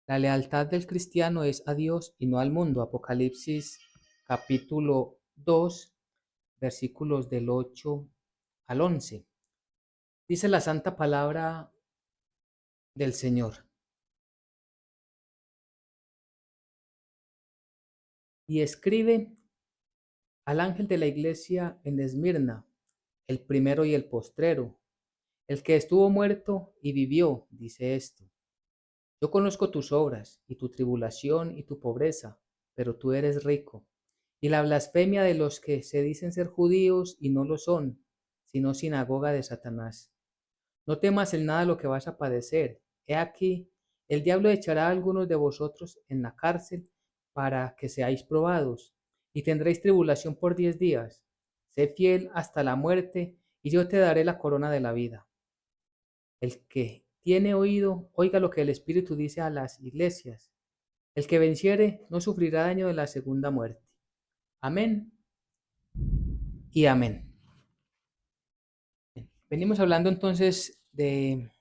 La lealtad del cristiano es a Dios y no al mundo. Apocalipsis capítulo 2, versículos del 8 al 11. Dice la santa palabra del Señor. Y escribe al ángel de la iglesia en Esmirna, el primero y el postrero, el que estuvo muerto y vivió, dice esto. Yo conozco tus obras y tu tribulación y tu pobreza, pero tú eres rico. Y la blasfemia de los que se dicen ser judíos y no lo son, sino sinagoga de Satanás. No temas en nada lo que vas a padecer. He aquí, el diablo echará a algunos de vosotros en la cárcel para que seáis probados, y tendréis tribulación por 10 días. Sé fiel hasta la muerte, y yo te daré la corona de la vida. El que tiene oído, oiga lo que el Espíritu dice a las iglesias. El que venciere no sufrirá daño de la segunda muerte. Amén y amén. Venimos hablando entonces de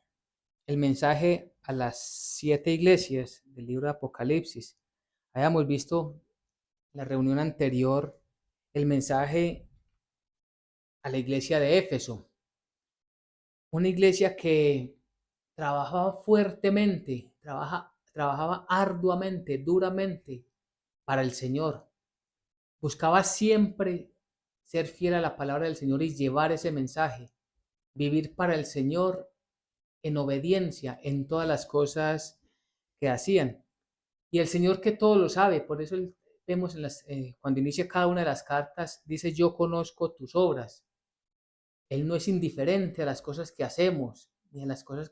el mensaje a las 7 iglesias del libro de Apocalipsis. Habíamos visto en la reunión anterior el mensaje a la iglesia de Éfeso, una iglesia que trabajaba fuertemente, trabajaba arduamente, duramente para el Señor. Buscaba siempre ser fiel a la palabra del Señor y llevar ese mensaje, vivir para el Señor en obediencia en todas las cosas que hacían. Y el Señor que todo lo sabe, por eso vemos cuando inicia cada una de las cartas, dice, yo conozco tus obras. Él no es indiferente a las cosas que hacemos, ni a las cosas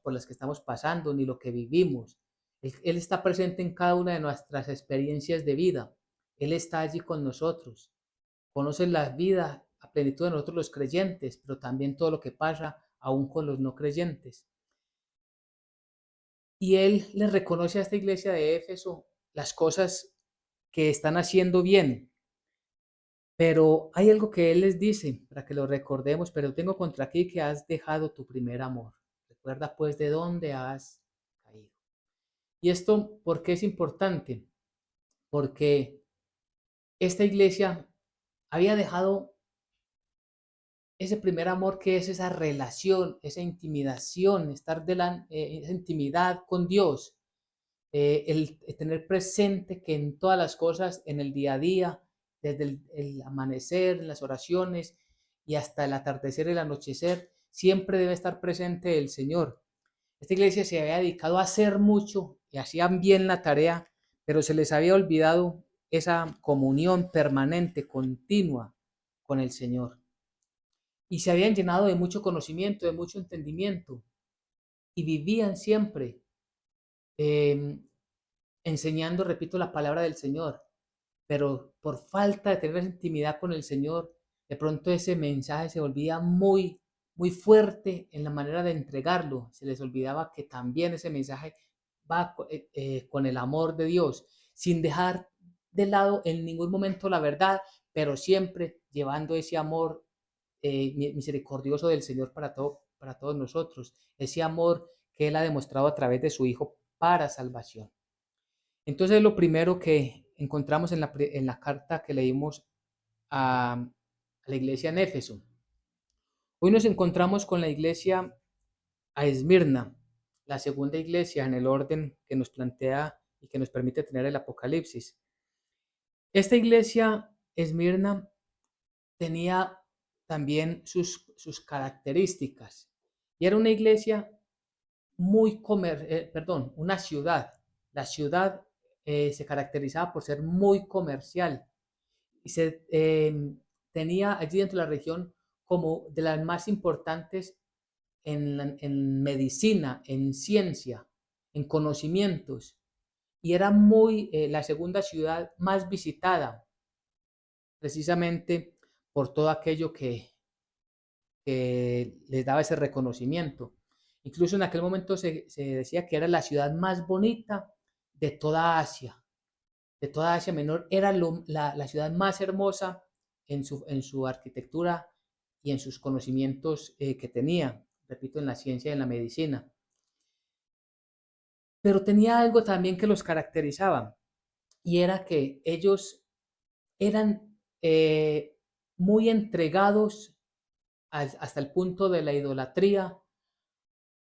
por las que estamos pasando, ni lo que vivimos. Él está presente en cada una de nuestras experiencias de vida. Él está allí con nosotros. Conoce la vida a plenitud de nosotros los creyentes, pero también todo lo que pasa aún con los no creyentes. Y él le reconoce a esta iglesia de Éfeso las cosas que están haciendo bien. Pero hay algo que él les dice para que lo recordemos, pero tengo contra ti que has dejado tu primer amor. Recuerda pues de dónde has caído. Y esto, ¿por qué es importante? Porque esta iglesia había dejado ese primer amor que es esa relación, esa intimidación, esa intimidad con Dios, el tener presente que en todas las cosas, en el día a día, desde el amanecer, en las oraciones y hasta el atardecer y el anochecer, siempre debe estar presente el Señor. Esta iglesia se había dedicado a hacer mucho y hacían bien la tarea, pero se les había olvidado esa comunión permanente, continua con el Señor. Y se habían llenado de mucho conocimiento, de mucho entendimiento, y vivían siempre eh, enseñando, repito, la palabra del Señor, pero por falta de tener esa intimidad con el Señor, de pronto ese mensaje se volvía muy, muy fuerte en la manera de entregarlo. Se les olvidaba que también ese mensaje va con el amor de Dios, sin dejar de lado en ningún momento la verdad, pero siempre llevando ese amor misericordioso del Señor para todos nosotros, ese amor que Él ha demostrado a través de su Hijo para salvación. Entonces, lo primero que encontramos en la carta que leímos a la iglesia en Éfeso. Hoy nos encontramos con la iglesia a Esmirna, la segunda iglesia en el orden que nos plantea y que nos permite tener el Apocalipsis. Esta iglesia Esmirna tenía también sus características y era una iglesia una ciudad. La ciudad se caracterizaba por ser muy comercial y tenía allí dentro de la región como de las más importantes en medicina, en ciencia, en conocimientos. Y era la segunda ciudad más visitada, precisamente por todo aquello que les daba ese reconocimiento. Incluso en aquel momento se decía que era la ciudad más bonita de toda Asia Menor, era la ciudad más hermosa en su arquitectura y en sus conocimientos que tenía, repito, en la ciencia y en la medicina. pero tenía algo también que los caracterizaba, y era que ellos eran muy entregados hasta el punto de la idolatría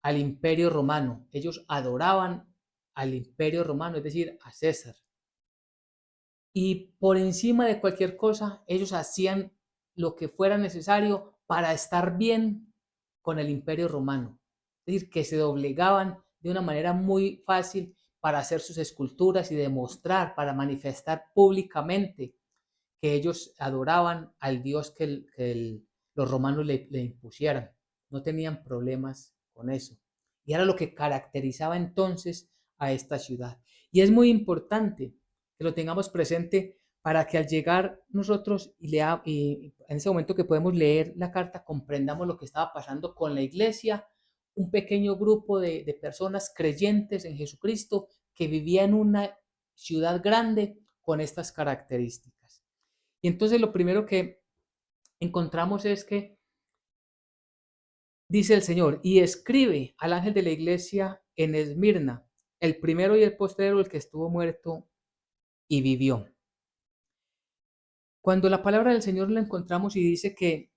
al imperio romano. Ellos adoraban al imperio romano, es decir, a César. Y por encima de cualquier cosa, ellos hacían lo que fuera necesario para estar bien con el imperio romano. Es decir, que se doblegaban de una manera muy fácil para hacer sus esculturas y demostrar, para manifestar públicamente que ellos adoraban al Dios los romanos le impusieran. No tenían problemas con eso. Y era lo que caracterizaba entonces a esta ciudad. Y es muy importante que lo tengamos presente para que al llegar nosotros y en ese momento que podemos leer la carta, comprendamos lo que estaba pasando con la iglesia, un pequeño grupo de personas creyentes en Jesucristo que vivía en una ciudad grande con estas características. Y entonces lo primero que encontramos es que dice el Señor, y escribe al ángel de la iglesia en Esmirna, el primero y el postrero, el que estuvo muerto y vivió. Cuando la palabra del Señor la encontramos y dice que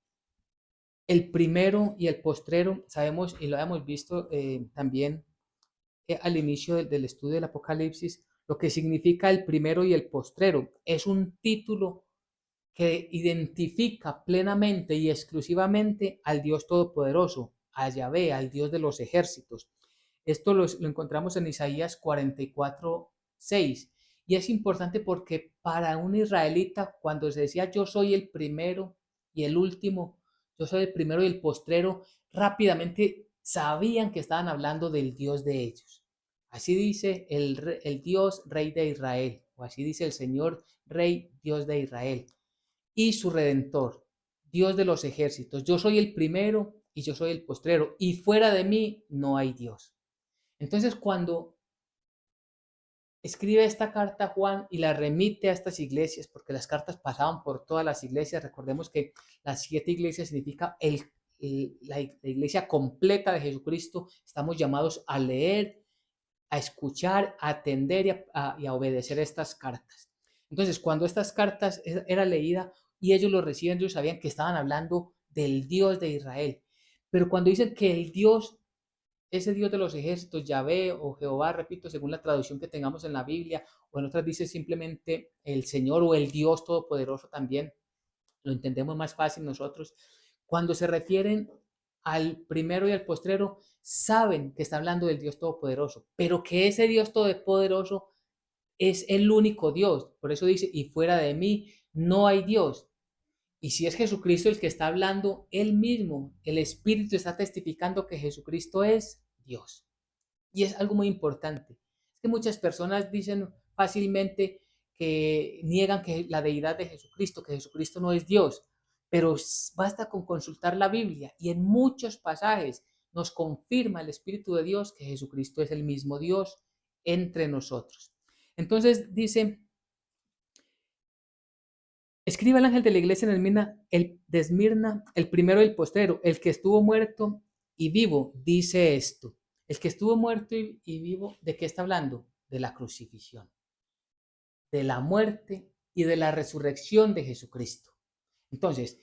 el primero y el postrero, sabemos y lo hemos visto también al inicio del estudio del Apocalipsis, lo que significa el primero y el postrero. Es un título que identifica plenamente y exclusivamente al Dios Todopoderoso, a Yahvé, al Dios de los ejércitos. Esto lo encontramos en Isaías 44:6. Y es importante porque para un israelita, cuando se decía yo soy el primero y el último, yo soy el primero y el postrero, rápidamente sabían que estaban hablando del Dios de ellos. Así dice el Dios Rey de Israel, o así dice el Señor Rey Dios de Israel y su Redentor, Dios de los ejércitos. Yo soy el primero y yo soy el postrero, y fuera de mí no hay Dios. Entonces, cuando escribe esta carta Juan y la remite a estas iglesias, porque las cartas pasaban por todas las iglesias, recordemos que las 7 iglesias significa la iglesia completa de Jesucristo, estamos llamados a leer, a escuchar, a atender y a obedecer estas cartas. Entonces, cuando estas cartas era leída y ellos lo reciben, ellos sabían que estaban hablando del Dios de Israel. Pero cuando dicen que el Dios, ese Dios de los ejércitos, Yahvé o Jehová, repito, según la traducción que tengamos en la Biblia, o en otras dice simplemente el Señor o el Dios Todopoderoso también, lo entendemos más fácil nosotros. Cuando se refieren al primero y al postrero, saben que está hablando del Dios Todopoderoso, pero que ese Dios Todopoderoso es el único Dios. Por eso dice, y fuera de mí no hay Dios. Y si es Jesucristo el que está hablando, él mismo, el Espíritu está testificando que Jesucristo es Dios. Y es algo muy importante. Es que muchas personas dicen fácilmente que niegan que la deidad de Jesucristo, que Jesucristo no es Dios, pero basta con consultar la Biblia y en muchos pasajes nos confirma el Espíritu de Dios que Jesucristo es el mismo Dios entre nosotros. Entonces dice, escribe el ángel de la iglesia de Esmirna, el primero y el postrero, el que estuvo muerto y vivo, dice esto. El que estuvo muerto y vivo, ¿de qué está hablando? De la crucifixión, de la muerte y de la resurrección de Jesucristo. Entonces,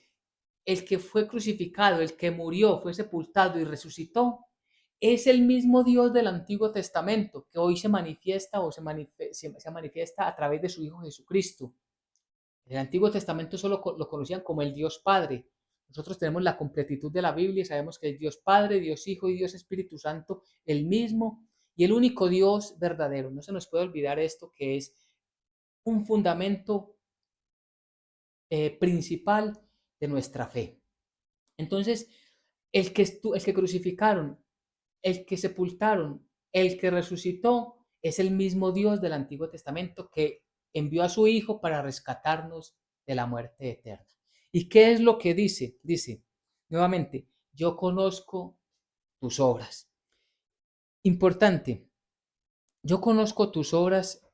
el que fue crucificado, el que murió, fue sepultado y resucitó, es el mismo Dios del Antiguo Testamento que hoy se manifiesta o se manifiesta a través de su Hijo Jesucristo. En el Antiguo Testamento solo lo conocían como el Dios Padre. Nosotros tenemos la completitud de la Biblia y sabemos que es Dios Padre, Dios Hijo y Dios Espíritu Santo, el mismo y el único Dios verdadero. No se nos puede olvidar esto, que es un fundamento principal de nuestra fe. Entonces, el que crucificaron, el que sepultaron, el que resucitó, es el mismo Dios del Antiguo Testamento que envió a su Hijo para rescatarnos de la muerte eterna. ¿Y qué es lo que dice? Dice, nuevamente, yo conozco tus obras. Importante, yo conozco tus obras,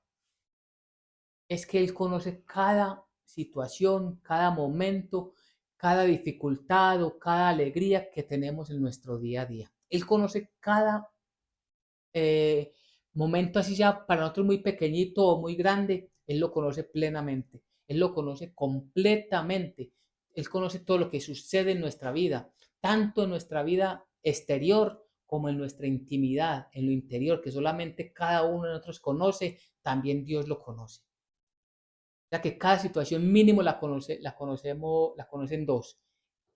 es que Él conoce cada situación, cada momento, cada dificultad o cada alegría que tenemos en nuestro día a día. Él conoce cada momento así sea para nosotros muy pequeñito o muy grande, Él lo conoce plenamente, Él lo conoce completamente, Él conoce todo lo que sucede en nuestra vida, tanto en nuestra vida exterior como en nuestra intimidad, en lo interior, que solamente cada uno de nosotros conoce, también Dios lo conoce. O sea que cada situación mínimo la conocen dos,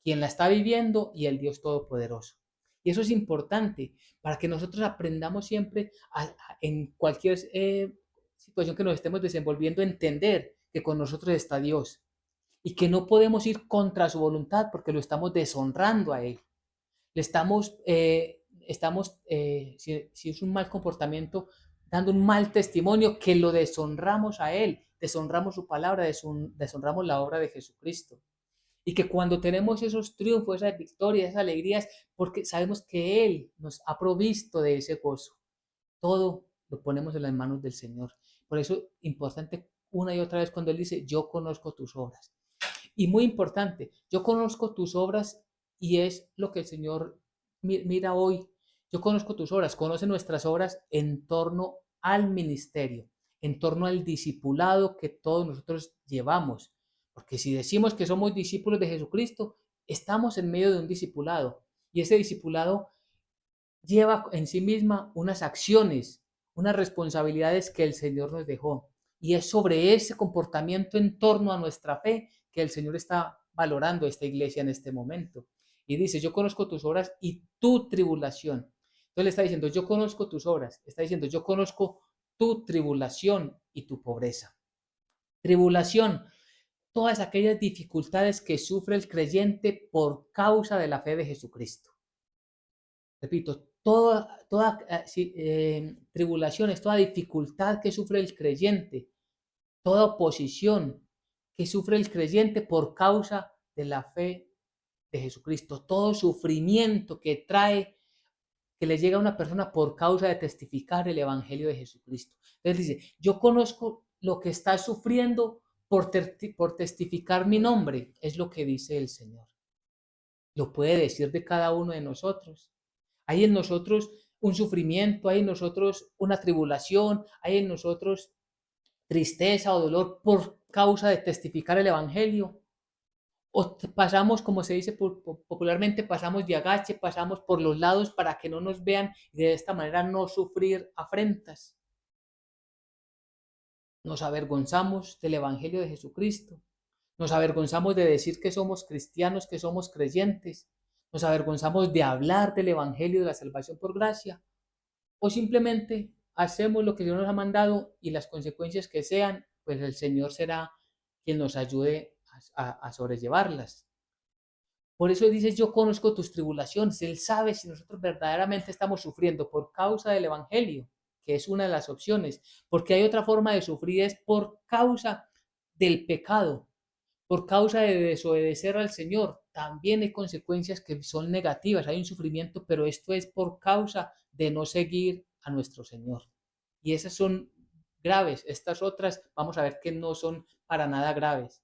quien la está viviendo y el Dios Todopoderoso. Y eso es importante para que nosotros aprendamos siempre en cualquier situación que nos estemos desenvolviendo, entender que con nosotros está Dios y que no podemos ir contra su voluntad porque lo estamos deshonrando a Él. Le si es un mal comportamiento, dando un mal testimonio que lo deshonramos a Él, deshonramos su palabra, deshonramos la obra de Jesucristo. Y que cuando tenemos esos triunfos, esas victorias, esas alegrías, porque sabemos que Él nos ha provisto de ese gozo. Todo lo ponemos en las manos del Señor. Por eso, importante una y otra vez cuando Él dice, yo conozco tus obras. Y muy importante, yo conozco tus obras y es lo que el Señor mira hoy. Yo conozco tus obras, conoce nuestras obras en torno al ministerio, en torno al discipulado que todos nosotros llevamos. Porque si decimos que somos discípulos de Jesucristo, estamos en medio de un discipulado. Y ese discipulado lleva en sí misma unas acciones, unas responsabilidades que el Señor nos dejó. Y es sobre ese comportamiento en torno a nuestra fe que el Señor está valorando esta iglesia en este momento. Y dice, yo conozco tus obras y tu tribulación. Entonces le está diciendo, yo conozco tus obras. Está diciendo, yo conozco tu tribulación y tu pobreza. Tribulación, todas aquellas dificultades que sufre el creyente por causa de la fe de Jesucristo. Repito, toda tribulaciones, toda dificultad que sufre el creyente, toda oposición que sufre el creyente por causa de la fe de Jesucristo, todo sufrimiento que trae, que le llega a una persona por causa de testificar el Evangelio de Jesucristo. Entonces dice, yo conozco lo que está sufriendo por testificar mi nombre, es lo que dice el Señor. Lo puede decir de cada uno de nosotros. Hay en nosotros un sufrimiento, hay en nosotros una tribulación, hay en nosotros tristeza o dolor por causa de testificar el Evangelio. O pasamos, como se dice popularmente, pasamos de agache, pasamos por los lados para que no nos vean y de esta manera no sufrir afrentas. Nos avergonzamos del Evangelio de Jesucristo. Nos avergonzamos de decir que somos cristianos, que somos creyentes. Nos avergonzamos de hablar del Evangelio de la salvación por gracia. O simplemente hacemos lo que Dios nos ha mandado y las consecuencias que sean, pues el Señor será quien nos ayude a sobrellevarlas. Por eso dice, yo conozco tus tribulaciones. Él sabe si nosotros verdaderamente estamos sufriendo por causa del Evangelio, que es una de las opciones, porque hay otra forma de sufrir, es por causa del pecado, por causa de desobedecer al Señor. También hay consecuencias que son negativas, hay un sufrimiento, pero esto es por causa de no seguir a nuestro Señor. Y esas son graves, estas otras vamos a ver que no son para nada graves.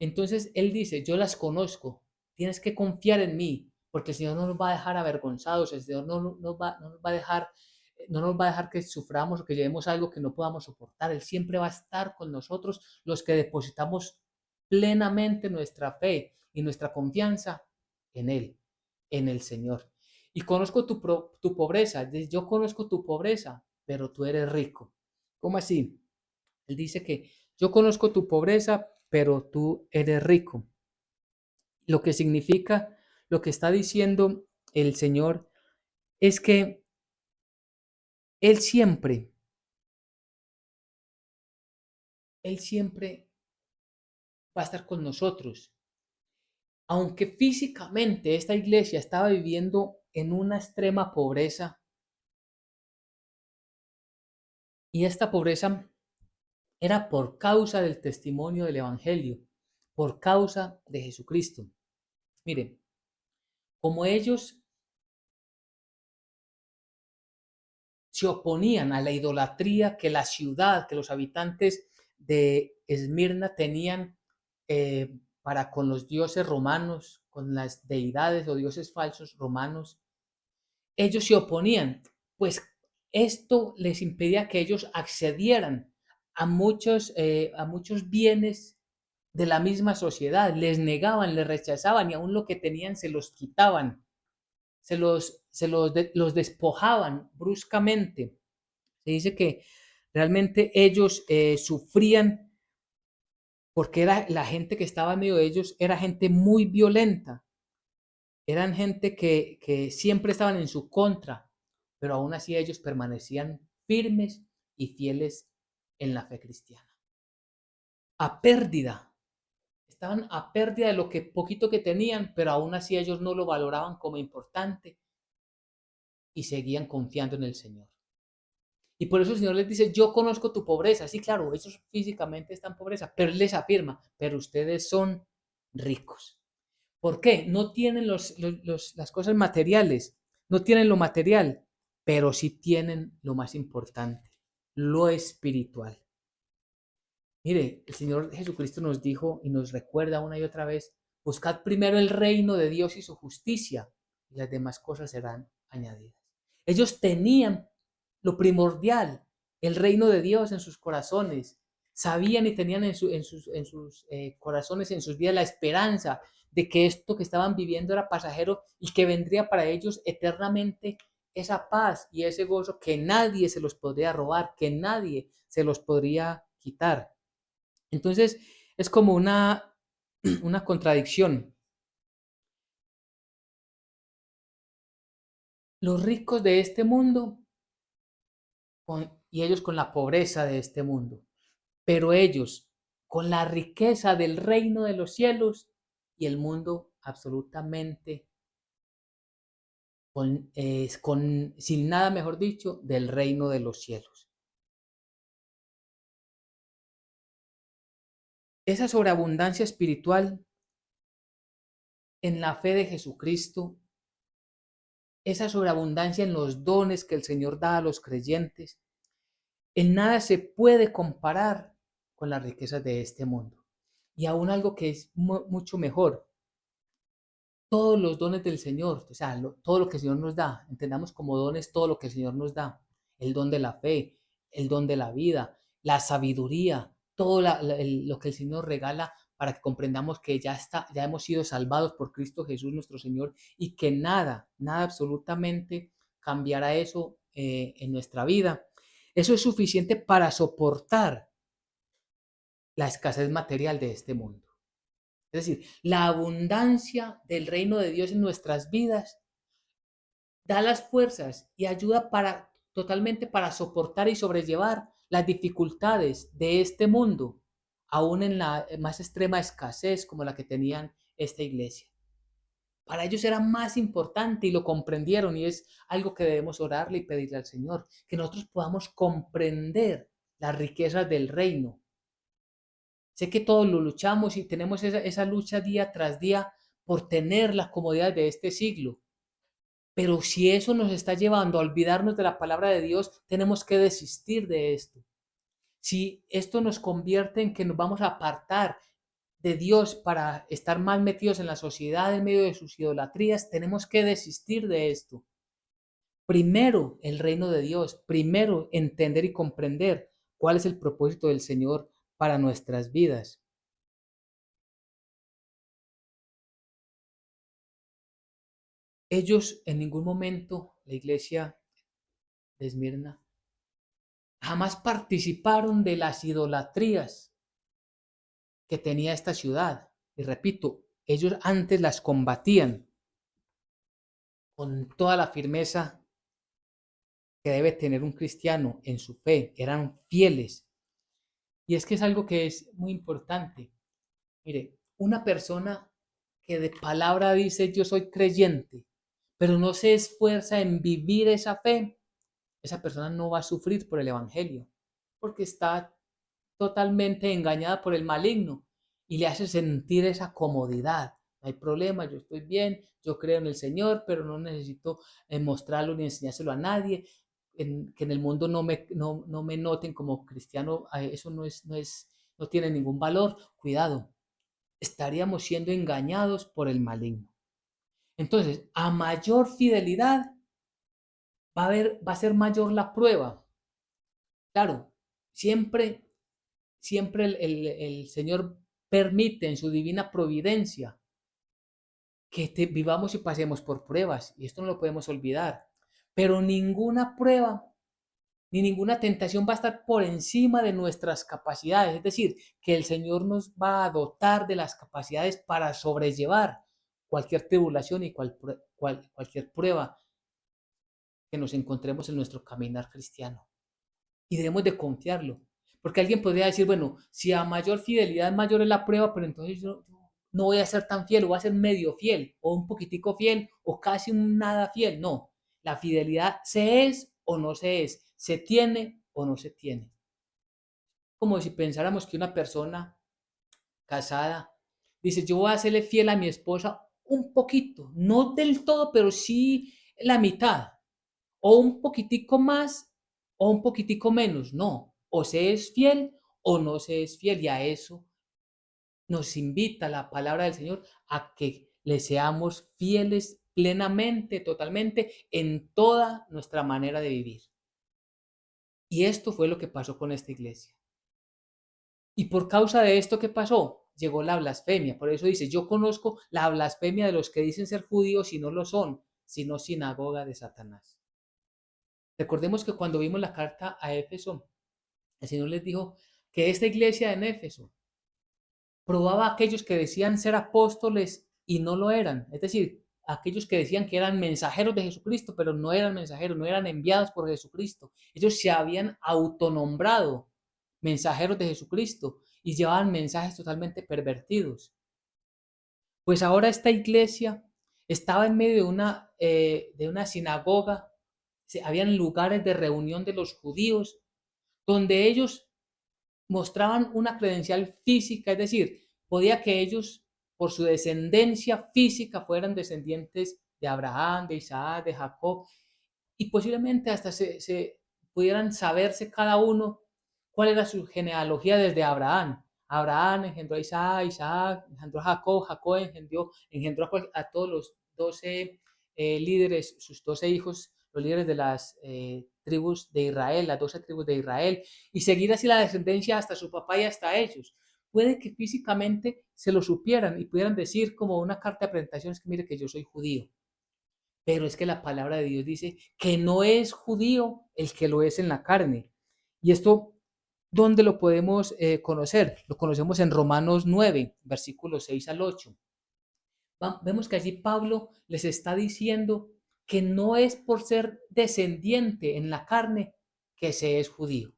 Entonces Él dice, yo las conozco, tienes que confiar en mí, porque el Señor no nos va a dejar avergonzados, el Señor no nos va a dejar, no nos va a dejar que suframos o que llevemos algo que no podamos soportar. Él siempre va a estar con nosotros, los que depositamos plenamente nuestra fe y nuestra confianza en Él, en el Señor. Y conozco tu pobreza, yo conozco tu pobreza, pero tú eres rico. ¿Cómo así? Él dice que yo conozco tu pobreza, pero tú eres rico. Lo que significa, lo que está diciendo el Señor es que Él siempre, Él siempre va a estar con nosotros. Aunque físicamente esta iglesia estaba viviendo en una extrema pobreza, y esta pobreza era por causa del testimonio del Evangelio, por causa de Jesucristo. Miren, como ellos se oponían a la idolatría que la ciudad, que los habitantes de Esmirna tenían para con los dioses romanos, con las deidades o dioses falsos romanos. Ellos se oponían, pues Esto les impedía que ellos accedieran a muchos bienes de la misma sociedad, les negaban, les rechazaban y aún lo que tenían se los quitaban, los despojaban bruscamente. Se dice que realmente ellos sufrían porque era la gente que estaba en medio de ellos, era gente muy violenta, eran gente que siempre estaban en su contra, pero aún así ellos permanecían firmes y fieles en la fe cristiana. A pérdida, estaban a pérdida de lo que poquito que tenían, pero aún así ellos no lo valoraban como importante y seguían confiando en el Señor. Y por eso el Señor les dice, yo conozco tu pobreza. Sí, claro, ellos físicamente están en pobreza, pero Él les afirma, pero ustedes son ricos. ¿Por qué? No tienen las cosas materiales, no tienen lo material, pero sí tienen lo más importante, lo espiritual. Mire, el Señor Jesucristo nos dijo y nos recuerda una y otra vez, buscad primero el reino de Dios y su justicia, y las demás cosas serán añadidas. Ellos tenían lo primordial, el reino de Dios en sus corazones. Sabían y tenían en sus corazones, en sus vidas, la esperanza de que esto que estaban viviendo era pasajero y que vendría para ellos eternamente esa paz y ese gozo que nadie se los podría robar, que nadie se los podría quitar. Entonces, es como una contradicción. Los ricos de este mundo y ellos con la pobreza de este mundo, pero ellos con la riqueza del reino de los cielos y el mundo absolutamente sin nada mejor dicho, del reino de los cielos. Esa sobreabundancia espiritual en la fe de Jesucristo, esa sobreabundancia en los dones que el Señor da a los creyentes, en nada se puede comparar con las riquezas de este mundo. Y aún algo que es mucho mejor, todos los dones del Señor, o sea, todo lo que el Señor nos da, entendamos como dones todo lo que el Señor nos da, el don de la fe, el don de la vida, la sabiduría, todo lo que el Señor regala para que comprendamos que ya hemos sido salvados por Cristo Jesús nuestro Señor y que nada, nada absolutamente cambiará eso en nuestra vida. Eso es suficiente para soportar la escasez material de este mundo. Es decir, la abundancia del reino de Dios en nuestras vidas da las fuerzas y ayuda totalmente para soportar y sobrellevar las dificultades de este mundo, aún en la más extrema escasez como la que tenían esta iglesia. Para ellos era más importante y lo comprendieron y es algo que debemos orarle y pedirle al Señor, que nosotros podamos comprender las riquezas del reino. Sé que todos lo luchamos y tenemos esa lucha día tras día por tener las comodidades de este siglo. Pero si eso nos está llevando a olvidarnos de la palabra de Dios, tenemos que desistir de esto. Si esto nos convierte en que nos vamos a apartar de Dios para estar más metidos en la sociedad en medio de sus idolatrías, tenemos que desistir de esto. Primero el reino de Dios, primero entender y comprender cuál es el propósito del Señor para nuestras vidas. Ellos en ningún momento, la iglesia de Esmirna, jamás participaron de las idolatrías que tenía esta ciudad. Y repito, ellos antes las combatían con toda la firmeza que debe tener un cristiano en su fe. Eran fieles. Y es que es algo que es muy importante. Mire, una persona que de palabra dice yo soy creyente, pero no se esfuerza en vivir esa fe, esa persona no va a sufrir por el Evangelio, porque está totalmente engañada por el maligno y le hace sentir esa comodidad. No hay problema, yo estoy bien, yo creo en el Señor, pero no necesito mostrarlo ni enseñárselo a nadie. Que en el mundo no me noten como cristiano, eso no tiene ningún valor. Cuidado, estaríamos siendo engañados por el maligno. Entonces, a mayor fidelidad, va a ser mayor la prueba. Claro, siempre, siempre el Señor permite en su divina providencia que vivamos y pasemos por pruebas, y esto no lo podemos olvidar. Pero ninguna prueba ni ninguna tentación va a estar por encima de nuestras capacidades. Es decir, que el Señor nos va a dotar de las capacidades para sobrellevar cualquier tribulación y cualquier prueba que nos encontremos en nuestro caminar cristiano. Y debemos de confiarlo. Porque alguien podría decir, bueno, si a mayor fidelidad mayor es la prueba, pero entonces yo no voy a ser tan fiel, o voy a ser medio fiel, o un poquitico fiel, o casi un nada fiel. No, la fidelidad se es o no se es, se tiene o no se tiene. Como si pensáramos que una persona casada dice, yo voy a serle fiel a mi esposa un poquito, no del todo, pero sí la mitad, o un poquitico más, o un poquitico menos. No, o se es fiel o no se es fiel, y a eso nos invita la palabra del Señor, a que le seamos fieles plenamente, totalmente, en toda nuestra manera de vivir. Y esto fue lo que pasó con esta iglesia. Y por causa de esto que pasó, llegó la blasfemia. Por eso dice, yo conozco la blasfemia de los que dicen ser judíos y no lo son, sino sinagoga de Satanás. Recordemos que cuando vimos la carta a Éfeso, el Señor les dijo que esta iglesia en Éfeso probaba a aquellos que decían ser apóstoles y no lo eran. Es decir, aquellos que decían que eran mensajeros de Jesucristo, pero no eran mensajeros, no eran enviados por Jesucristo. Ellos se habían autonombrado mensajeros de Jesucristo y llevaban mensajes totalmente pervertidos. Pues ahora esta iglesia estaba en medio de una sinagoga, habían lugares de reunión de los judíos, donde ellos mostraban una credencial física, es decir, podía que ellos, por su descendencia física, fueran descendientes de Abraham, de Isaac, de Jacob, y posiblemente hasta se pudieran saberse cada uno cuál era su genealogía desde Abraham. Abraham engendró a Isaac, Isaac engendró a Jacob, Jacob engendró a todos los 12 líderes, sus 12 hijos, los líderes de las tribus de Israel, las 12 tribus de Israel, y seguir así la descendencia hasta su papá y hasta ellos. Puede que físicamente se lo supieran y pudieran decir como una carta de presentación, es que mire que yo soy judío. Pero es que la palabra de Dios dice que no es judío el que lo es en la carne. Y esto, ¿dónde lo podemos conocer? Lo conocemos en Romanos 9, versículos 6 al 8. Vemos que allí Pablo les está diciendo que no es por ser descendiente en la carne que se es judío.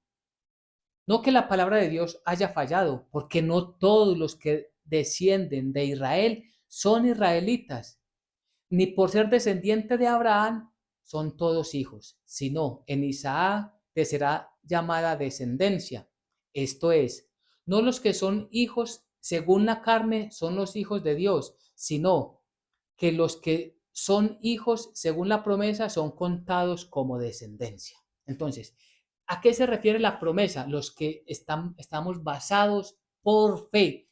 No que la palabra de Dios haya fallado, porque no todos los que descienden de Israel son israelitas, ni por ser descendiente de Abraham son todos hijos, sino en Isaac te será llamada descendencia. Esto es, no los que son hijos según la carne son los hijos de Dios, sino que los que son hijos según la promesa son contados como descendencia. Entonces, ¿a qué se refiere la promesa? Los que estamos basados por fe.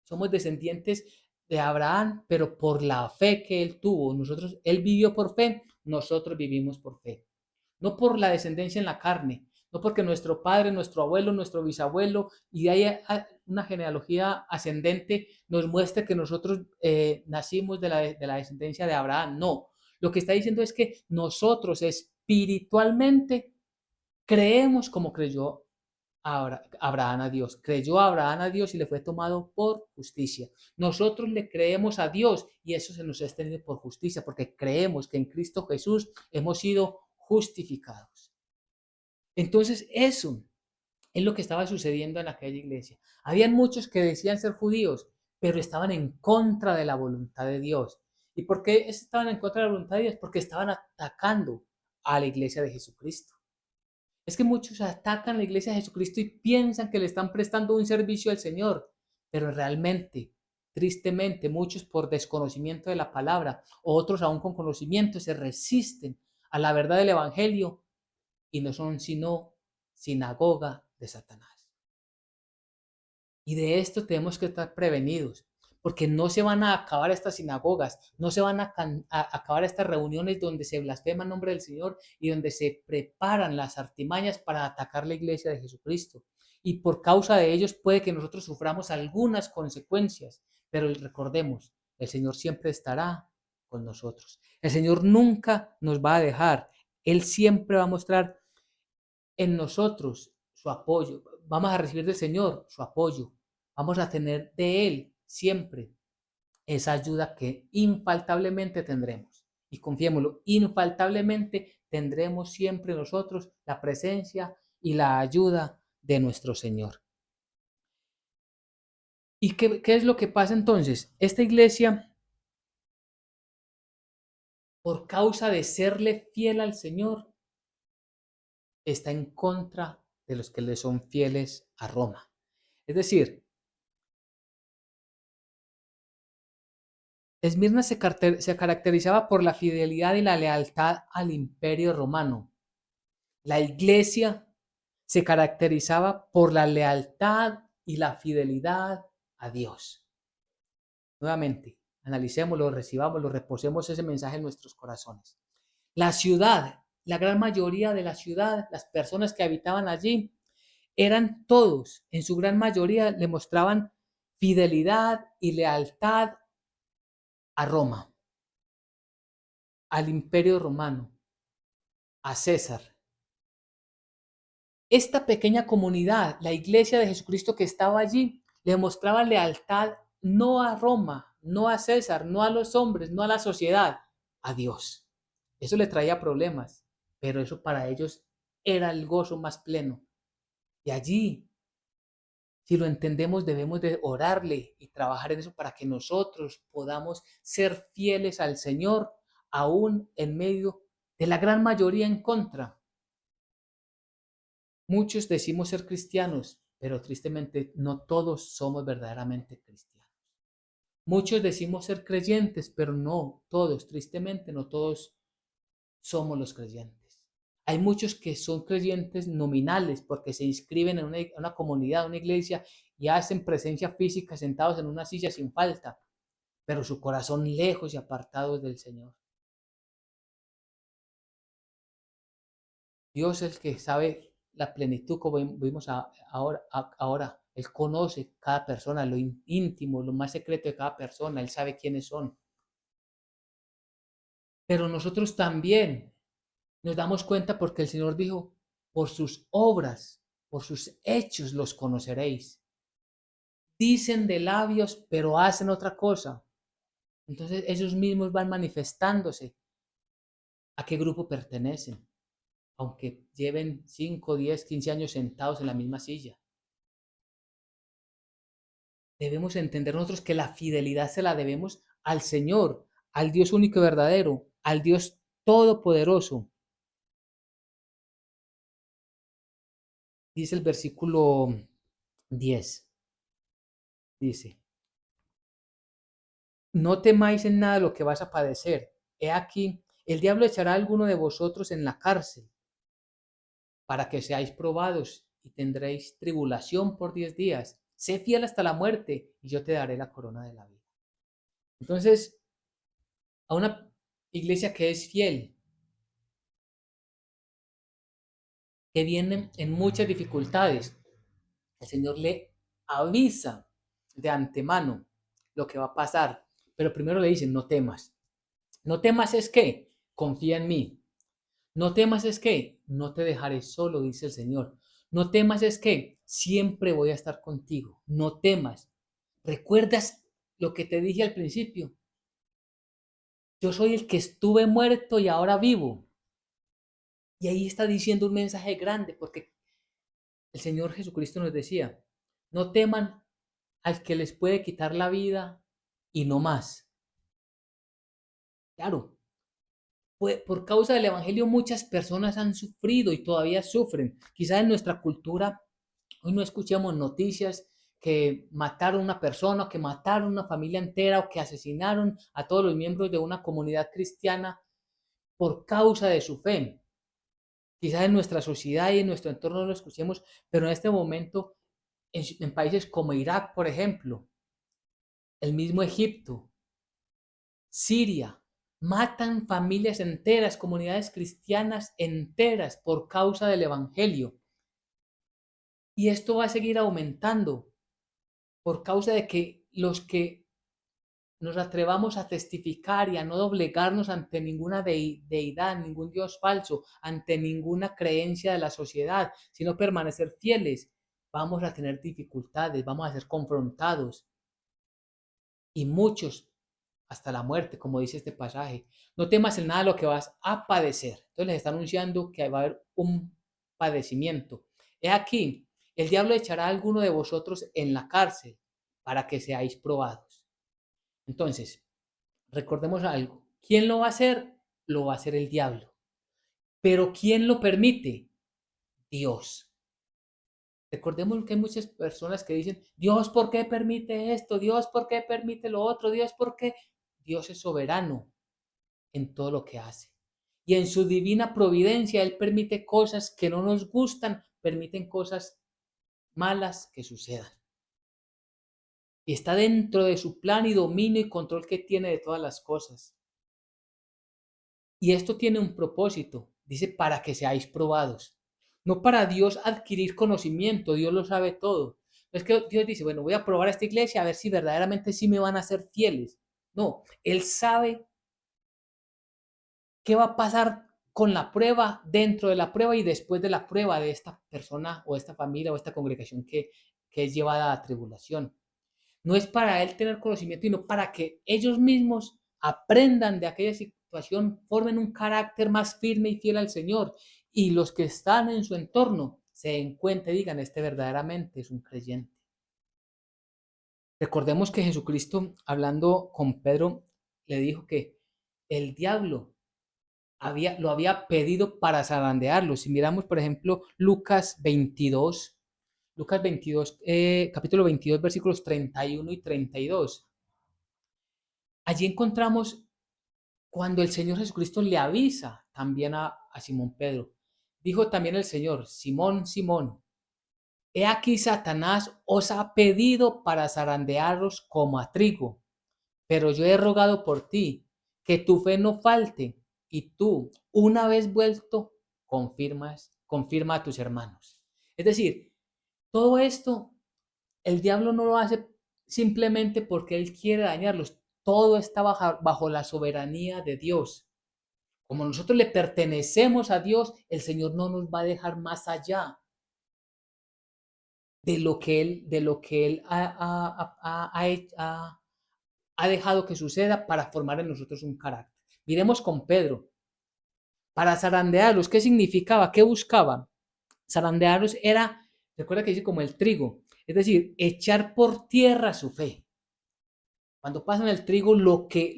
Somos descendientes de Abraham, pero por la fe que él tuvo. Él vivió por fe, nosotros vivimos por fe. No por la descendencia en la carne, no porque nuestro padre, nuestro abuelo, nuestro bisabuelo, y de ahí una genealogía ascendente nos muestre que nosotros nacimos de la descendencia de Abraham. No, lo que está diciendo es que nosotros espiritualmente creemos como creyó Abraham a Dios. Creyó Abraham a Dios y le fue tomado por justicia. Nosotros le creemos a Dios y eso se nos ha extendido por justicia, porque creemos que en Cristo Jesús hemos sido justificados. Entonces, eso es lo que estaba sucediendo en aquella iglesia. Habían muchos que decían ser judíos, pero estaban en contra de la voluntad de Dios. ¿Y por qué estaban en contra de la voluntad de Dios? Porque estaban atacando a la iglesia de Jesucristo. Es que muchos atacan la iglesia de Jesucristo y piensan que le están prestando un servicio al Señor, pero realmente, tristemente, muchos por desconocimiento de la palabra, o otros aún con conocimiento, se resisten a la verdad del Evangelio y no son sino sinagoga de Satanás. Y de esto tenemos que estar prevenidos, porque no se van a acabar estas sinagogas, no se van a acabar estas reuniones donde se blasfema el nombre del Señor y donde se preparan las artimañas para atacar la iglesia de Jesucristo. Y por causa de ellos puede que nosotros suframos algunas consecuencias, pero recordemos, el Señor siempre estará con nosotros. El Señor nunca nos va a dejar. Él siempre va a mostrar en nosotros su apoyo. Vamos a recibir del Señor su apoyo. Vamos a tener de Él siempre esa ayuda que infaltablemente tendremos. Y confiémoslo, infaltablemente tendremos siempre nosotros la presencia y la ayuda de nuestro Señor. ¿Y qué es lo que pasa entonces? Esta iglesia, por causa de serle fiel al Señor, está en contra de los que le son fieles a Roma. Es decir, Esmirna se caracterizaba por la fidelidad y la lealtad al imperio romano. La iglesia se caracterizaba por la lealtad y la fidelidad a Dios. Nuevamente, analicémoslo, recibámoslo, reposemos ese mensaje en nuestros corazones. La ciudad, la gran mayoría de la ciudad, las personas que habitaban allí, eran todos, en su gran mayoría, le mostraban fidelidad y lealtad a Roma, al imperio romano, a César. Esta pequeña comunidad, la iglesia de Jesucristo que estaba allí, le mostraba lealtad no a Roma, no a César, no a los hombres, no a la sociedad, a Dios. Eso le traía problemas, pero eso para ellos era el gozo más pleno. Y allí, si lo entendemos, debemos de orarle y trabajar en eso para que nosotros podamos ser fieles al Señor, aún en medio de la gran mayoría en contra. Muchos decimos ser cristianos, pero tristemente no todos somos verdaderamente cristianos. Muchos decimos ser creyentes, pero no todos, tristemente no todos somos los creyentes. Hay muchos que son creyentes nominales porque se inscriben en una comunidad, una iglesia y hacen presencia física sentados en una silla sin falta, pero su corazón lejos y apartados del Señor. Dios es el que sabe la plenitud, como vimos ahora. Él conoce cada persona, lo íntimo, lo más secreto de cada persona. Él sabe quiénes son. Pero nosotros también nos damos cuenta porque el Señor dijo, por sus obras, por sus hechos los conoceréis. Dicen de labios, pero hacen otra cosa. Entonces ellos mismos van manifestándose a qué grupo pertenecen, aunque lleven 5, 10, 15 años sentados en la misma silla. Debemos entender nosotros que la fidelidad se la debemos al Señor, al Dios único y verdadero, al Dios todopoderoso. Dice el versículo 10, dice, no temáis en nada lo que vas a padecer. He aquí, el diablo echará a alguno de vosotros en la cárcel para que seáis probados y tendréis tribulación por 10 días. Sé fiel hasta la muerte y yo te daré la corona de la vida. Entonces, a una iglesia que es fiel, que viene en muchas dificultades, el Señor le avisa de antemano lo que va a pasar, pero primero le dice, no temas. No temas es que confía en mí. No temas es que no te dejaré solo, dice el Señor. No temas es que siempre voy a estar contigo. No temas. ¿Recuerdas lo que te dije al principio? Yo soy el que estuve muerto y ahora vivo. Y ahí está diciendo un mensaje grande, porque el Señor Jesucristo nos decía, no teman al que les puede quitar la vida y no más. Claro, pues por causa del Evangelio muchas personas han sufrido y todavía sufren. Quizás en nuestra cultura hoy no escuchamos noticias que mataron a una persona, que mataron a una familia entera o que asesinaron a todos los miembros de una comunidad cristiana por causa de su fe. Quizás en nuestra sociedad y en nuestro entorno no lo escuchemos, pero en este momento en países como Irak, por ejemplo, el mismo Egipto, Siria, matan familias enteras, comunidades cristianas enteras por causa del Evangelio. Y esto va a seguir aumentando por causa de que los que nos atrevamos a testificar y a no doblegarnos ante ninguna deidad, ningún Dios falso, ante ninguna creencia de la sociedad, sino permanecer fieles, vamos a tener dificultades, vamos a ser confrontados y muchos hasta la muerte, como dice este pasaje. No temas en nada lo que vas a padecer. Entonces les está anunciando que va a haber un padecimiento. He aquí, el diablo echará a alguno de vosotros en la cárcel para que seáis probados. Entonces, recordemos algo. ¿Quién lo va a hacer? Lo va a hacer el diablo. Pero ¿quién lo permite? Dios. Recordemos que hay muchas personas que dicen, Dios, ¿por qué permite esto? Dios, ¿por qué permite lo otro? Dios, ¿por qué? Dios es soberano en todo lo que hace. Y en su divina providencia, Él permite cosas que no nos gustan, permiten cosas malas que sucedan. Y está dentro de su plan y dominio y control que tiene de todas las cosas. Y esto tiene un propósito, dice, para que seáis probados. No para Dios adquirir conocimiento, Dios lo sabe todo. No es que Dios dice, bueno, voy a probar a esta iglesia a ver si verdaderamente sí me van a ser fieles. No, Él sabe qué va a pasar con la prueba, dentro de la prueba y después de la prueba de esta persona o esta familia o esta congregación que es llevada a tribulación. No es para él tener conocimiento, sino para que ellos mismos aprendan de aquella situación, formen un carácter más firme y fiel al Señor. Y los que están en su entorno se den cuenta y digan, este verdaderamente es un creyente. Recordemos que Jesucristo, hablando con Pedro, le dijo que el diablo lo había pedido para zarandearlo. Si miramos, por ejemplo, Lucas 22, capítulo 22, versículos 31 y 32. Allí encontramos cuando el Señor Jesucristo le avisa también a Simón Pedro. Dijo también el Señor, Simón, Simón, he aquí Satanás os ha pedido para zarandearos como a trigo, pero yo he rogado por ti, que tu fe no falte, y tú, una vez vuelto, confirma a tus hermanos. Es decir, todo esto, el diablo no lo hace simplemente porque él quiere dañarlos. Todo está bajo la soberanía de Dios. Como nosotros le pertenecemos a Dios, el Señor no nos va a dejar más allá de lo que Él ha dejado que suceda para formar en nosotros un carácter. Miremos con Pedro. Para zarandearlos, ¿qué significaba? ¿Qué buscaba? Zarandearlos era, recuerda que dice como el trigo, es decir, echar por tierra su fe. Cuando pasan el trigo, lo que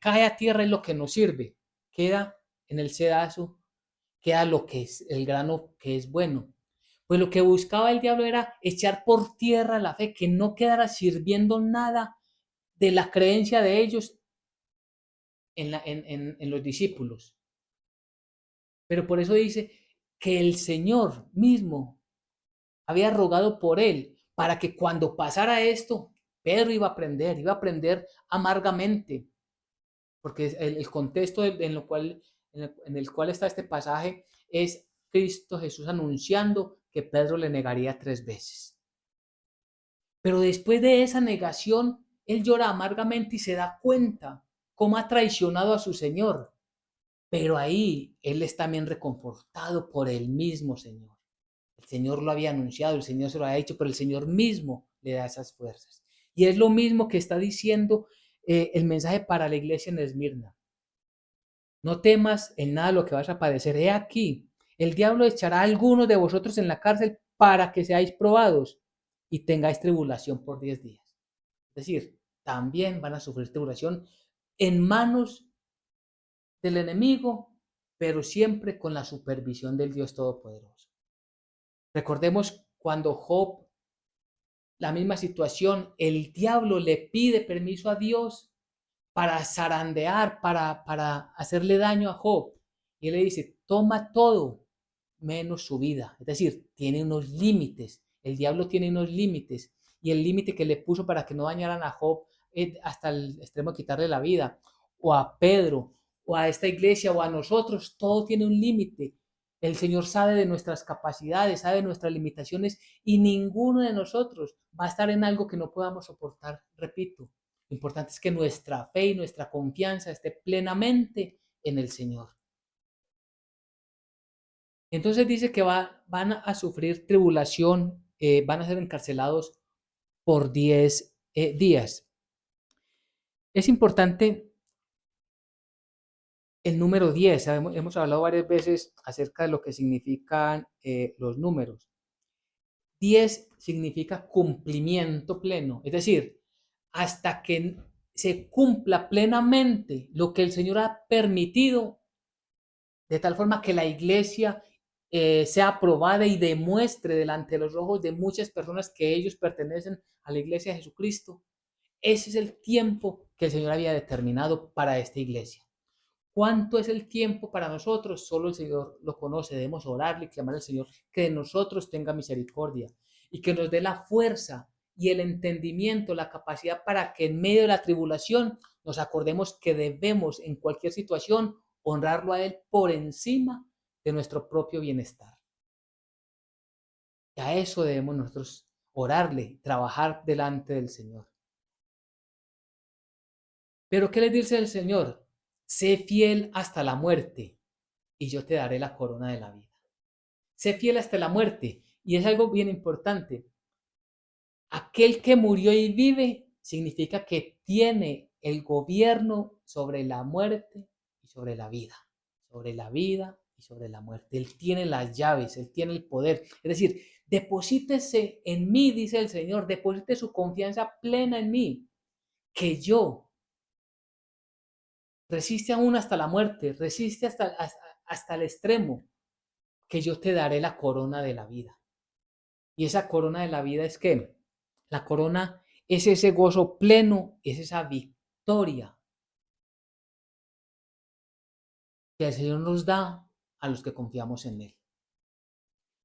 cae a tierra es lo que nos sirve. Queda en el sedazo, queda lo que es el grano que es bueno. Pues lo que buscaba el diablo era echar por tierra la fe, que no quedara sirviendo nada de la creencia de ellos en los discípulos. Pero por eso dice que el Señor mismo había rogado por él, para que cuando pasara esto, Pedro iba a aprender amargamente, porque el contexto en el cual está este pasaje es Cristo Jesús anunciando que Pedro le negaría 3 veces. Pero después de esa negación, él llora amargamente y se da cuenta cómo ha traicionado a su Señor. Pero ahí él es también reconfortado por el mismo Señor. El Señor lo había anunciado, el Señor se lo había dicho, pero el Señor mismo le da esas fuerzas. Y es lo mismo que está diciendo el mensaje para la iglesia en Esmirna. No temas en nada lo que vas a padecer. He aquí, el diablo echará a algunos de vosotros en la cárcel para que seáis probados y tengáis tribulación por 10 días. Es decir, también van a sufrir tribulación en manos del enemigo, pero siempre con la supervisión del Dios Todopoderoso. Recordemos cuando Job, la misma situación, el diablo le pide permiso a Dios para zarandear, para hacerle daño a Job. Y él le dice, toma todo menos su vida. Es decir, tiene unos límites. El diablo tiene unos límites. y el límite que le puso para que no dañaran a Job hasta el extremo de quitarle la vida, o a Pedro, o a esta iglesia, o a nosotros, todo tiene un límite. El Señor sabe de nuestras capacidades, sabe de nuestras limitaciones y ninguno de nosotros va a estar en algo que no podamos soportar. Repito, lo importante es que nuestra fe y nuestra confianza esté plenamente en el Señor. Entonces dice que van a sufrir tribulación, van a ser encarcelados por 10 días. Es importante el número 10. Hemos hablado varias veces acerca de lo que significan los números. 10 significa cumplimiento pleno, es decir, hasta que se cumpla plenamente lo que el Señor ha permitido, de tal forma que la iglesia sea aprobada y demuestre delante de los ojos de muchas personas que ellos pertenecen a la iglesia de Jesucristo. Ese es el tiempo que el Señor había determinado para esta iglesia. ¿Cuánto es el tiempo para nosotros? Solo el Señor lo conoce. Debemos orarle y clamar al Señor que de nosotros tenga misericordia y que nos dé la fuerza y el entendimiento, la capacidad para que en medio de la tribulación nos acordemos que debemos en cualquier situación honrarlo a Él por encima de nuestro propio bienestar. Y a eso debemos nosotros orarle, trabajar delante del Señor. Pero ¿qué les dice el Señor? Sé fiel hasta la muerte y yo te daré la corona de la vida. Sé fiel hasta la muerte. Y es algo bien importante. Aquel que murió y vive significa que tiene el gobierno sobre la muerte y sobre la vida. Sobre la vida y sobre la muerte. Él tiene las llaves, él tiene el poder. Es decir, deposítese en mí, dice el Señor, deposite su confianza plena en mí, que yo resiste aún hasta la muerte, resiste hasta el extremo, que yo te daré la corona de la vida. Y esa corona de la vida es que la corona es ese gozo pleno, es esa victoria que el Señor nos da a los que confiamos en Él.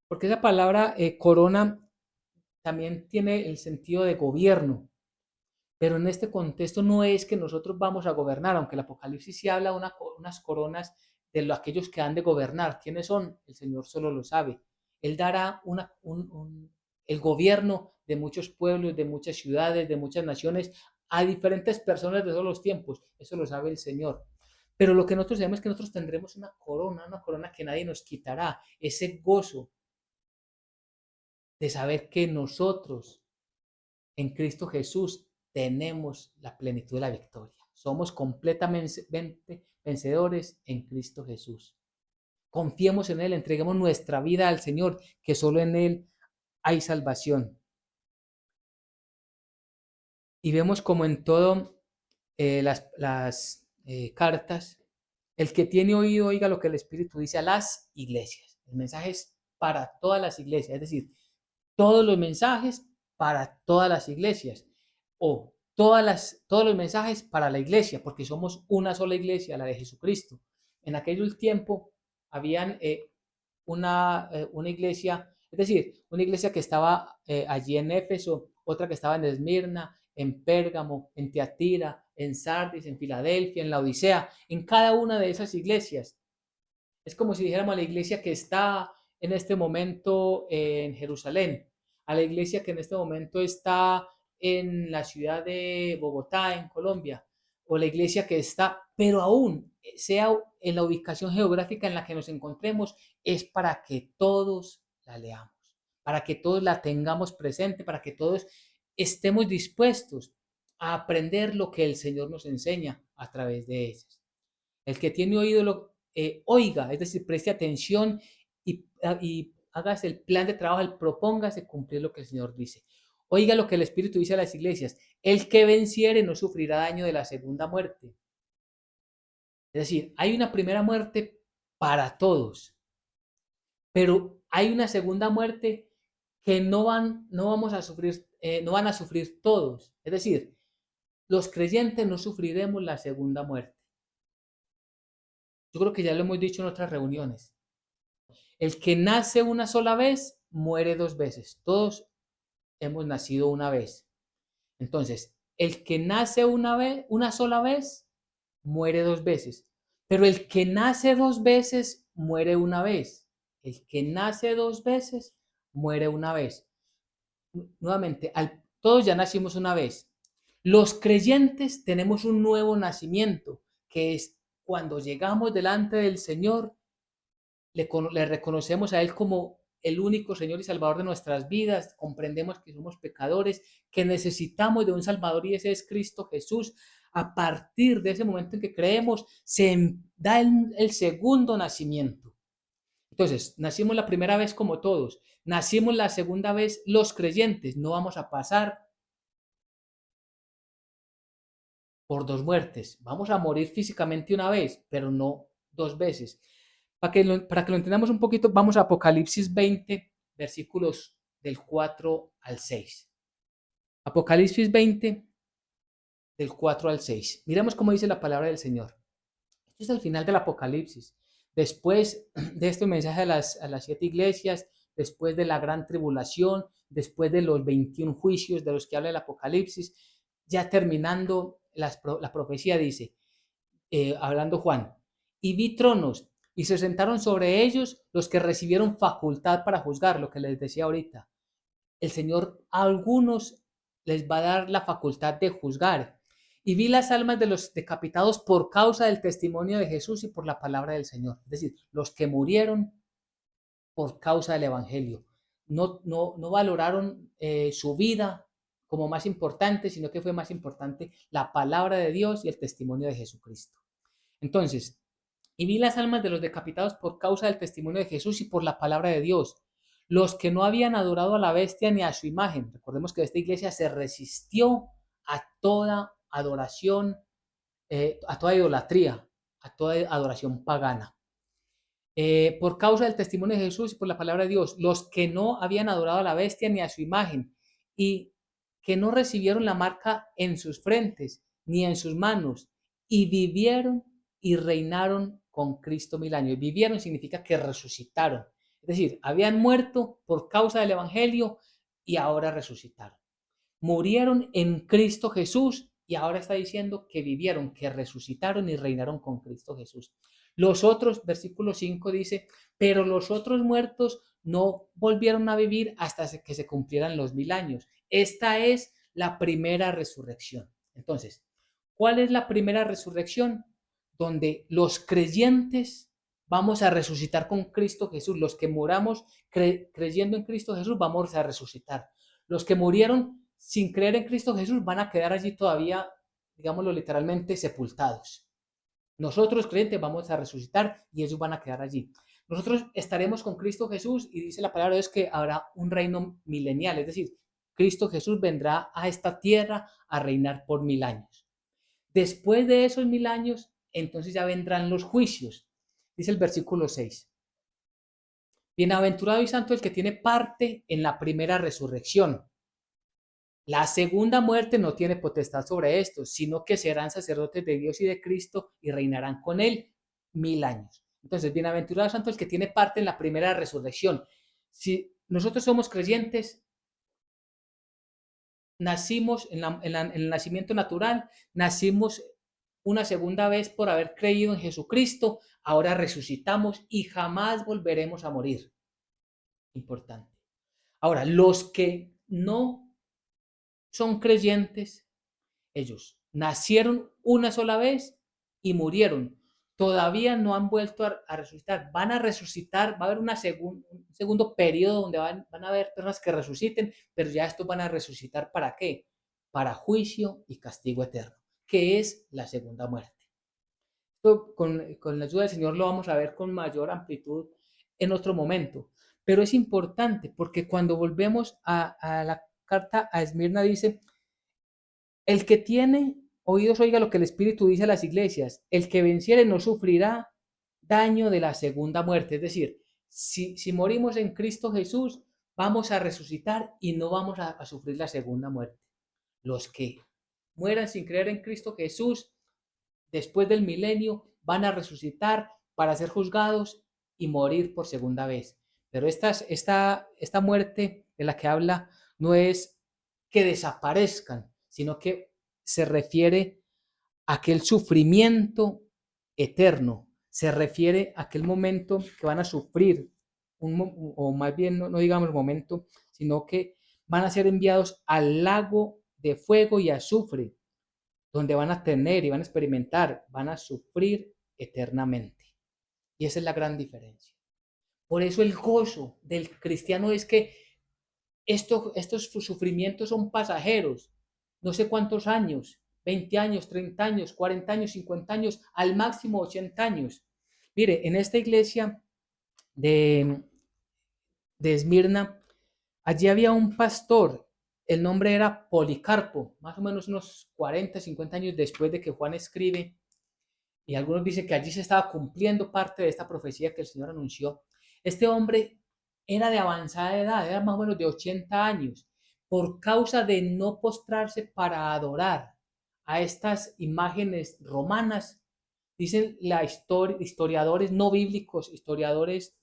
Porque esa palabra corona también tiene el sentido de gobierno, pero en este contexto no es que nosotros vamos a gobernar, aunque el Apocalipsis sí habla unas coronas de aquellos que han de gobernar. ¿Quiénes son? El Señor solo lo sabe. Él dará el gobierno de muchos pueblos, de muchas ciudades, de muchas naciones, a diferentes personas de todos los tiempos. Eso lo sabe el Señor. Pero lo que nosotros sabemos es que nosotros tendremos una corona que nadie nos quitará. Ese gozo de saber que nosotros en Cristo Jesús tenemos la plenitud de la victoria. Somos completamente vencedores en Cristo Jesús. Confiemos en Él, entreguemos nuestra vida al Señor, que solo en Él hay salvación. Y vemos como en todo las cartas, el que tiene oído oiga lo que el Espíritu dice a las iglesias. El mensaje es para todas las iglesias, es decir, todos los mensajes para todas las iglesias o todos los mensajes para la iglesia, porque somos una sola iglesia, la de Jesucristo. En aquel tiempo habían una iglesia, es decir, una iglesia que estaba allí en Éfeso, otra que estaba en Esmirna, en Pérgamo, en Tiatira, en Sardis, en Filadelfia, en la Odisea, en cada una de esas iglesias. Es como si dijéramos a la iglesia que está en este momento en Jerusalén, a la iglesia que en este momento está en la ciudad de Bogotá, en Colombia, o la iglesia que está, pero aún sea en la ubicación geográfica en la que nos encontremos, es para que todos la leamos, para que todos la tengamos presente, para que todos estemos dispuestos a aprender lo que el Señor nos enseña a través de ellas. El que tiene oído oiga, es decir, preste atención y hágase el plan de trabajo, propóngase cumplir lo que el Señor dice. Oiga lo que el Espíritu dice a las iglesias. El que venciere no sufrirá daño de la segunda muerte. Es decir, hay una primera muerte para todos, pero hay una segunda muerte que no vamos a sufrir, no van a sufrir todos. Es decir, los creyentes no sufriremos la segunda muerte. Yo creo que ya lo hemos dicho en otras reuniones. El que nace una sola vez, muere dos veces. Todos hemos nacido una vez. Entonces, el que nace una vez, una sola vez, muere dos veces. Pero el que nace dos veces, muere una vez. El que nace dos veces, muere una vez. Nuevamente, todos ya nacimos una vez. Los creyentes tenemos un nuevo nacimiento, que es cuando llegamos delante del Señor, le reconocemos a Él como el único Señor y Salvador de nuestras vidas, comprendemos que somos pecadores, que necesitamos de un Salvador y ese es Cristo Jesús. A partir de ese momento en que creemos, se da el segundo nacimiento. Entonces, nacimos la primera vez como todos, nacimos la segunda vez los creyentes, no vamos a pasar por dos muertes, vamos a morir físicamente una vez, pero no dos veces. Para que lo entendamos un poquito, vamos a Apocalipsis 20, versículos del 4 al 6. Apocalipsis 20, del 4 al 6. Miremos cómo dice la palabra del Señor. Esto es el final del Apocalipsis. Después de este mensaje a las 7 iglesias, después de la gran tribulación, después de los 21 juicios de los que habla el Apocalipsis, ya terminando la profecía dice, hablando Juan, y vi tronos y se sentaron sobre ellos los que recibieron facultad para juzgar, lo que les decía ahorita. El Señor a algunos les va a dar la facultad de juzgar. Y vi las almas de los decapitados por causa del testimonio de Jesús y por la palabra del Señor. Es decir, los que murieron por causa del Evangelio. No valoraron su vida como más importante, sino que fue más importante la palabra de Dios y el testimonio de Jesucristo. Entonces, y vi las almas de los decapitados por causa del testimonio de Jesús y por la palabra de Dios. Los que no habían adorado a la bestia ni a su imagen. Recordemos que esta iglesia se resistió a toda adoración, a toda idolatría, a toda adoración pagana. Por causa del testimonio de Jesús y por la palabra de Dios, los que no habían adorado a la bestia ni a su imagen y que no recibieron la marca en sus frentes ni en sus manos y vivieron y reinaron con Cristo 1000 años. Vivieron significa que resucitaron. Es decir, habían muerto por causa del Evangelio y ahora resucitaron. Murieron en Cristo Jesús y ahora está diciendo que vivieron, que resucitaron y reinaron con Cristo Jesús. Los otros, versículo 5 dice, pero los otros muertos no volvieron a vivir hasta que se cumplieran los 1000 años. Esta es la primera resurrección. Entonces, ¿cuál es la primera resurrección? Donde los creyentes vamos a resucitar con Cristo Jesús. Los que muramos creyendo en Cristo Jesús vamos a resucitar. Los que murieron sin creer en Cristo Jesús van a quedar allí todavía, digámoslo literalmente, sepultados. Nosotros creyentes vamos a resucitar y ellos van a quedar allí. Nosotros estaremos con Cristo Jesús y dice la palabra de Dios que habrá un reino milenial, es decir, Cristo Jesús vendrá a esta tierra a reinar por 1000 años. Después de esos 1000 años, entonces ya vendrán los juicios. Dice el versículo 6. Bienaventurado y santo el que tiene parte en la primera resurrección. La segunda muerte no tiene potestad sobre estos, sino que serán sacerdotes de Dios y de Cristo y reinarán con él 1000 años. Entonces, bienaventurado santo el que tiene parte en la primera resurrección. Si nosotros somos creyentes, nacimos en el nacimiento natural, nacimos una segunda vez por haber creído en Jesucristo, ahora resucitamos y jamás volveremos a morir. Importante. Ahora, los que no son creyentes, ellos nacieron una sola vez y murieron. Todavía no han vuelto a resucitar. Van a resucitar, va a haber un segundo periodo donde van a haber personas que resuciten, pero ya estos van a resucitar ¿para qué? Para juicio y castigo eterno, que es la segunda muerte. Esto con la ayuda del Señor lo vamos a ver con mayor amplitud en otro momento. Pero es importante porque cuando volvemos a la carta a Esmirna dice, el que tiene oídos oiga lo que el Espíritu dice a las iglesias. El que venciere no sufrirá daño de la segunda muerte. Es decir, si morimos en Cristo Jesús, vamos a resucitar y no vamos a sufrir la segunda muerte. Los que mueran sin creer en Cristo Jesús, después del milenio, van a resucitar para ser juzgados y morir por segunda vez. Pero esta muerte de la que habla no es que desaparezcan, sino que se refiere a aquel sufrimiento eterno, se refiere a aquel momento que van a sufrir, o más bien no digamos momento, sino que van a ser enviados al lago de fuego y azufre, donde van a tener y van a experimentar, van a sufrir eternamente. Y esa es la gran diferencia. Por eso el gozo del cristiano es que estos sufrimientos son pasajeros. No sé cuántos años, 20 años, 30 años, 40 años, 50 años, al máximo 80 años. Mire, en esta iglesia de, de Esmirna, allí había un pastor, el nombre era Policarpo, más o menos unos 40, 50 años después de que Juan escribe, y algunos dicen que allí se estaba cumpliendo parte de esta profecía que el Señor anunció. Este hombre era de avanzada edad, era más o menos de 80 años, por causa de no postrarse para adorar a estas imágenes romanas. Dicen historiadores no bíblicos, historiadores,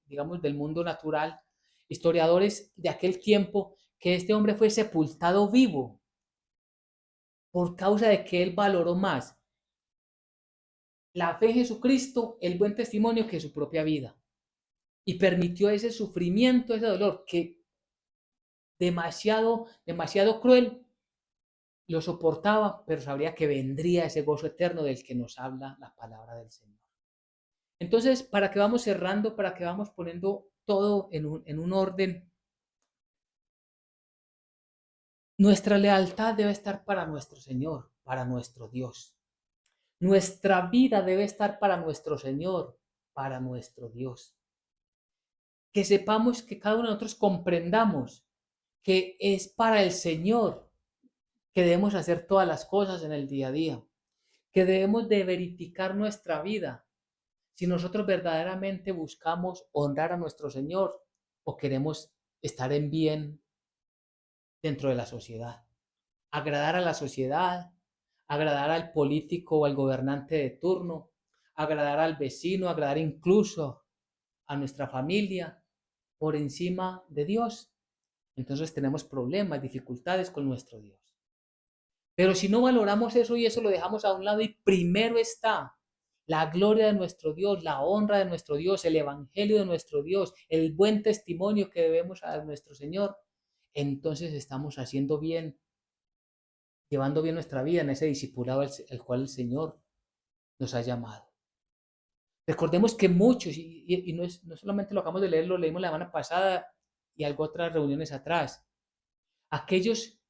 digamos, del mundo natural, historiadores de aquel tiempo, que este hombre fue sepultado vivo por causa de que él valoró más la fe en Jesucristo, el buen testimonio, que su propia vida. Y permitió ese sufrimiento, ese dolor que demasiado cruel lo soportaba, pero sabría que vendría ese gozo eterno del que nos habla la palabra del Señor. Entonces, para que vamos cerrando, para que vamos poniendo todo en un orden, nuestra lealtad debe estar para nuestro Señor, para nuestro Dios. Nuestra vida debe estar para nuestro Señor, para nuestro Dios. Que sepamos, que cada uno de nosotros comprendamos que es para el Señor que debemos hacer todas las cosas en el día a día, que debemos de verificar nuestra vida, si nosotros verdaderamente buscamos honrar a nuestro Señor o queremos estar en bien dentro de la sociedad, agradar a la sociedad, agradar al político o al gobernante de turno, agradar al vecino, agradar incluso a nuestra familia por encima de Dios. Entonces tenemos problemas, dificultades con nuestro Dios. Pero si no valoramos eso y eso lo dejamos a un lado y primero está la gloria de nuestro Dios, la honra de nuestro Dios, el evangelio de nuestro Dios, el buen testimonio que debemos a nuestro Señor, entonces estamos haciendo bien, llevando bien nuestra vida en ese discipulado al cual el Señor nos ha llamado. Recordemos que muchos, y no solamente lo acabamos de leer, lo leímos la semana pasada y algo otras reuniones atrás, aquellos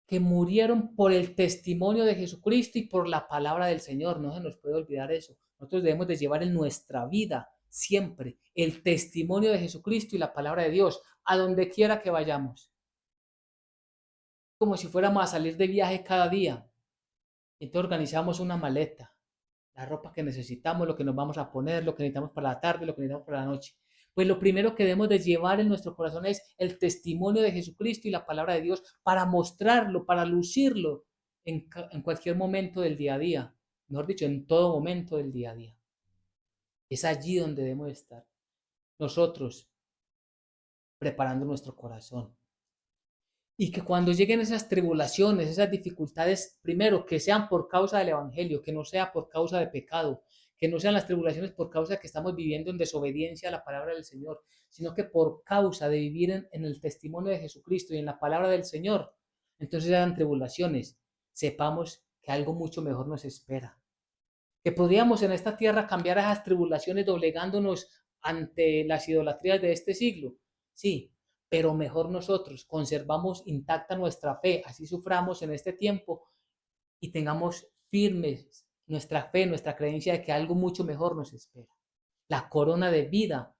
que murieron por el testimonio de Jesucristo y por la palabra del Señor. No se nos puede olvidar eso. Nosotros debemos de llevar en nuestra vida siempre el testimonio de Jesucristo y la palabra de Dios a donde quiera que vayamos. Como si fuéramos a salir de viaje cada día. Entonces organizamos una maleta, la ropa que necesitamos, lo que nos vamos a poner, lo que necesitamos para la tarde, lo que necesitamos para la noche. Pues lo primero que debemos de llevar en nuestro corazón es el testimonio de Jesucristo y la palabra de Dios para mostrarlo, para lucirlo en cualquier momento del día a día. Mejor dicho, en todo momento del día a día. Es allí donde debemos estar nosotros preparando nuestro corazón. Y que cuando lleguen esas tribulaciones, esas dificultades, primero, que sean por causa del Evangelio, que no sea por causa de pecado, que no sean las tribulaciones por causa de que estamos viviendo en desobediencia a la palabra del Señor, sino que por causa de vivir en el testimonio de Jesucristo y en la palabra del Señor, entonces eran tribulaciones. Sepamos que algo mucho mejor nos espera. Que podríamos en esta tierra cambiar esas tribulaciones doblegándonos ante las idolatrías de este siglo. Sí, pero mejor nosotros conservamos intacta nuestra fe, así suframos en este tiempo y tengamos firmes nuestra fe, nuestra creencia de que algo mucho mejor nos espera. La corona de vida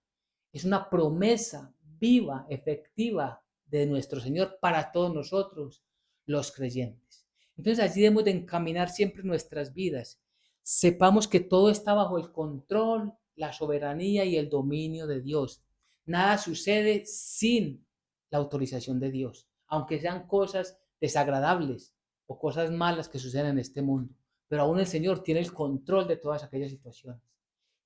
es una promesa viva, efectiva de nuestro Señor para todos nosotros, los creyentes. Entonces allí debemos de encaminar siempre nuestras vidas. Sepamos que todo está bajo el control, la soberanía y el dominio de Dios. Nada sucede sin la autorización de Dios, aunque sean cosas desagradables o cosas malas que suceden en este mundo. Pero aún el Señor tiene el control de todas aquellas situaciones.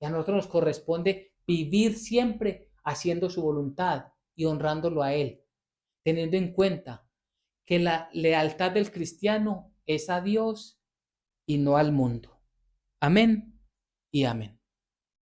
Y a nosotros nos corresponde vivir siempre haciendo su voluntad y honrándolo a Él, teniendo en cuenta que la lealtad del cristiano es a Dios y no al mundo. Amén y amén.